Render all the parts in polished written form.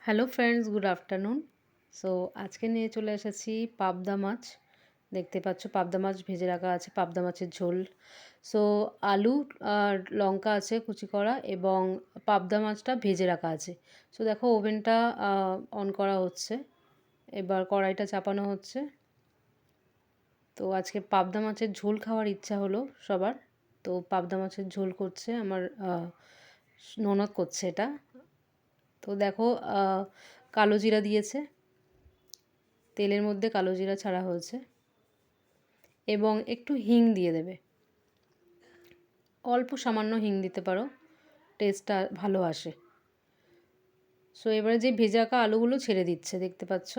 Hello friends, good afternoon. So আজকে নিয়ে চলে এসেছি পাবদা মাছ। দেখতে পাচ্ছ পাবদা মাছ ভেজে রাখা আছে, পাবদা মাছের ঝোল। সো আলু আর লঙ্কা আছে কুচি করা, এবং পাবদা মাছটা ভেজে রাখা আছে। সো দেখো ওভেনটা অন করা হচ্ছে, এবার কড়াইটা চাপানো হচ্ছে। তো আজকে পাবদা মাছের ঝোল খাওয়ার ইচ্ছা হলো সবার, তো পাবদা মাছের ঝোল করছে আমার ননদ করছে এটা। তো দেখো কালো জিরা দিয়েছে, তেলের মধ্যে কালো জিরা ছাড়া হয়েছে, এবং একটু হিং দিয়ে দেবে। অল্প সামান্য হিং দিতে পারো, টেস্টটা ভালো আসে। সো এবারে যে ভেজে রাখা আলুগুলো ছেড়ে দিচ্ছে, দেখতে পাচ্ছ।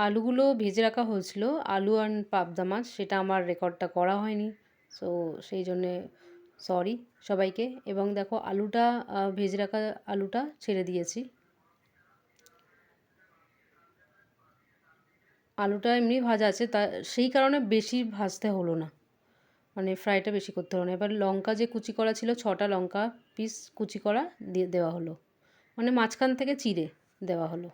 আলুগুলো ভেজে রাখা হয়েছিল, আলু আর পাবদা মাছ, সেটা আমার রেকর্ডটা করা হয়নি। সো সেই জন্যে সরি সবাইকে। এবং দেখো আলুটা ভেজে রাখা আলুটা ছেড়ে দিয়েছি। আলুটা এমনি ভাজা আছে, তা সেই কারণে বেশি ভাজতে হলো না, মানে ফ্রাইটা বেশি করতে হলো না। এবার লঙ্কা যে কুচি করা ছিল, 6টা লঙ্কা পিস কুচি করা দিয়ে দেওয়া হলো, মানে মাঝখান থেকে চিড়ে দেওয়া হলো।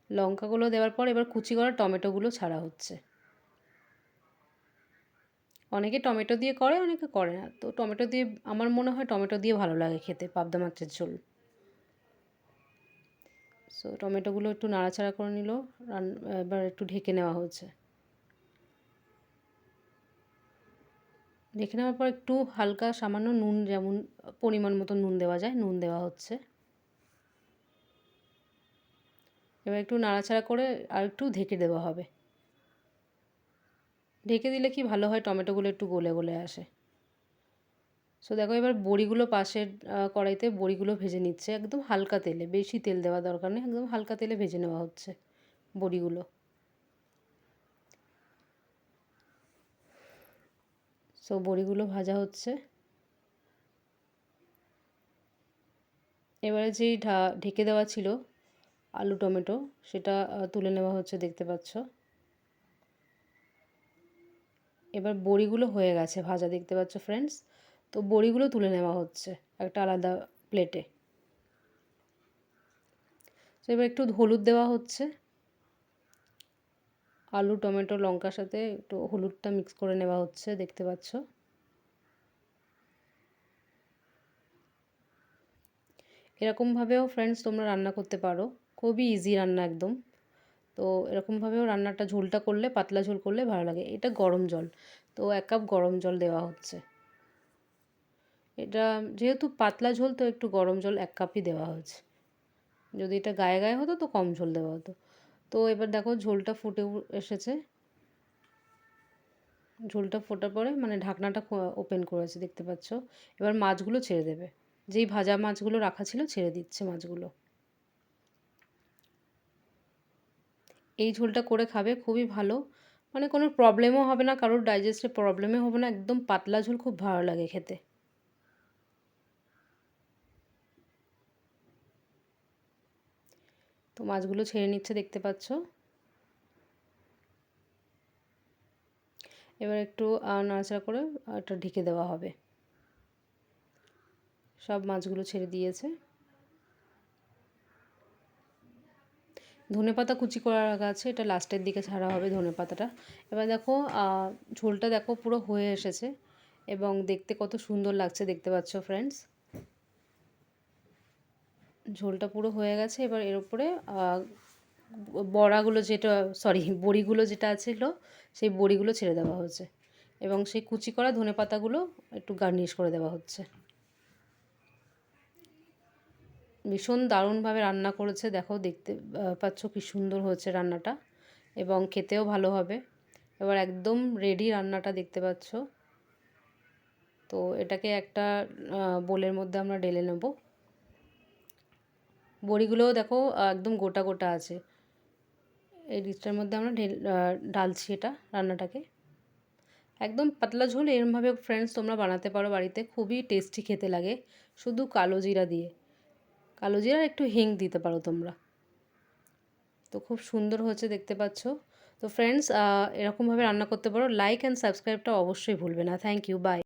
লঙ্কাগুলো দেওয়ার পর এবার কুচি করা টমেটোগুলো ছাড়া হচ্ছে। অনেকে টমেটো দিয়ে করে, অনেকে করে না। তো টমেটো দিয়ে, আমার মনে হয় টমেটো দিয়ে ভালো লাগে খেতে পাবদা মাছের ঝোল। সো টমেটোগুলো একটু নাড়াচাড়া করে নিল, এবার একটু ঢেকে নেওয়া হচ্ছে। ঢেকে নেওয়ার পর একটু হালকা সামান্য নুন, যেমন পরিমাণ মতো নুন দেওয়া যায়, নুন দেওয়া হচ্ছে। এবার একটু নাড়াচাড়া করে আর একটু ঢেকে দেওয়া হবে। ঢেকে দিলে কি ভালো হয়, টমেটোগুলো একটু গলে গলে আসে। সো দেখো এবার বড়িগুলো পাশের কড়াইতে বড়িগুলো ভেজে নিচ্ছে, একদম হালকা তেলে, বেশি তেল দেওয়া দরকার নেই, একদম হালকা তেলে ভেজে নেওয়া হচ্ছে বড়িগুলো। সো বড়িগুলো ভাজা হচ্ছে। এবারে যেই ঢেকে দেওয়া ছিল আলু টমেটো, সেটা তুলে নেওয়া হচ্ছে, দেখতে পাচ্ছ। এবার বড়িগুলো হয়ে গেছে ভাজা, দেখতে পাচ্ছ ফ্রেন্ডস। তো বড়িগুলো তুলে নেওয়া হচ্ছে একটা আলাদা প্লেটে। তো এবার একটু হলুদ দেওয়া হচ্ছে, আলু টমেটো লঙ্কার সাথে একটু হলুদটা মিক্স করে নেওয়া হচ্ছে, দেখতে পাচ্ছ। এরকমভাবেও ফ্রেন্ডস তোমরা রান্না করতে পারো, খুবই ইজি রান্না একদম। তো এরকমভাবেও রান্নাটা, ঝোলটা করলে, পাতলা ঝোল করলে ভালো লাগে। এটা গরম জল, তো 1 কাপ গরম জল দেওয়া হচ্ছে। এটা যেহেতু পাতলা ঝোল, তো একটু গরম জল 1 কাপই দেওয়া হয়েছে। যদি এটা গায়ে গায়ে হতো তো কম ঝোল দেওয়া হতো। তো এবার দেখো ঝোলটা ফুটে এসেছে। ঝোলটা ফোটার পরে মানে ঢাকনাটা ওপেন করেছে, দেখতে পাচ্ছ। এবার মাছগুলো ছেড়ে দেবে, যেই ভাজা মাছগুলো রাখা ছিল ছেড়ে দিচ্ছে মাছগুলো। এই ঝোলটা করে খাবে, খুবই ভালো। মানে কোনো প্রবলেমও হবে না, কারোর ডাইজেস্টের প্রবলেমও হবে না, একদম পাতলা ঝোল, খুব ভালো লাগে খেতে। তো মাছগুলো ছেড়ে নিচ্ছে, দেখতে পাচ্ছ। এবার একটু নাড়াচাড়া করে এটা ঢেকে দেওয়া হবে। সব মাছগুলো ছেড়ে দিয়েছে। ধনেপাতা কুচি করা রাখা আছে, এটা লাস্টের দিকে ছাড়া হবে ধনেপাতাটা। এবার দেখো ঝোলটা দেখো পুরো হয়ে এসেছে, এবং দেখতে কত সুন্দর লাগছে, দেখতে পাচ্ছ ফ্রেন্ডস। ঝোলটা পুরো হয়ে গেছে। এবার এর উপরে বড়াগুলো যেটা, সরি বড়িগুলো যেটা ছিল, সেই বড়িগুলো ছেড়ে দেওয়া হয়েছে, এবং সেই কুচি করা ধনেপাতাগুলো একটু গার্নিশ করে দেওয়া হচ্ছে। ভীষণ দারুণভাবে রান্না করেছে, দেখো দেখতে পাচ্ছ কি সুন্দর হয়েছে রান্নাটা, এবং খেতেও ভালো হবে। এবার একদম রেডি রান্নাটা, দেখতে পাচ্ছ। তো এটাকে একটা বোলের মধ্যে আমরা ঢেলে নেব। বড়িগুলোও দেখো একদম গোটা গোটা আছে। এই ডিশটার মধ্যে আমরা ঢালছি এটা রান্নাটাকে। একদম পাতলা ঝোল, এরমভাবে ফ্রেন্ডস তোমরা বানাতে পারো বাড়িতে, খুবই টেস্টি খেতে লাগে, শুধু কালো জিরা দিয়ে। কালো জিরার একটু হিং দিতে পারো তোমরা। তো খুব সুন্দর হয়েছে, দেখতে পাচ্ছ। তো ফ্রেন্ডস এরকমভাবে রান্না করতে পারো। লাইক অ্যান্ড সাবস্ক্রাইবটা অবশ্যই ভুলবে না। Thank you, by.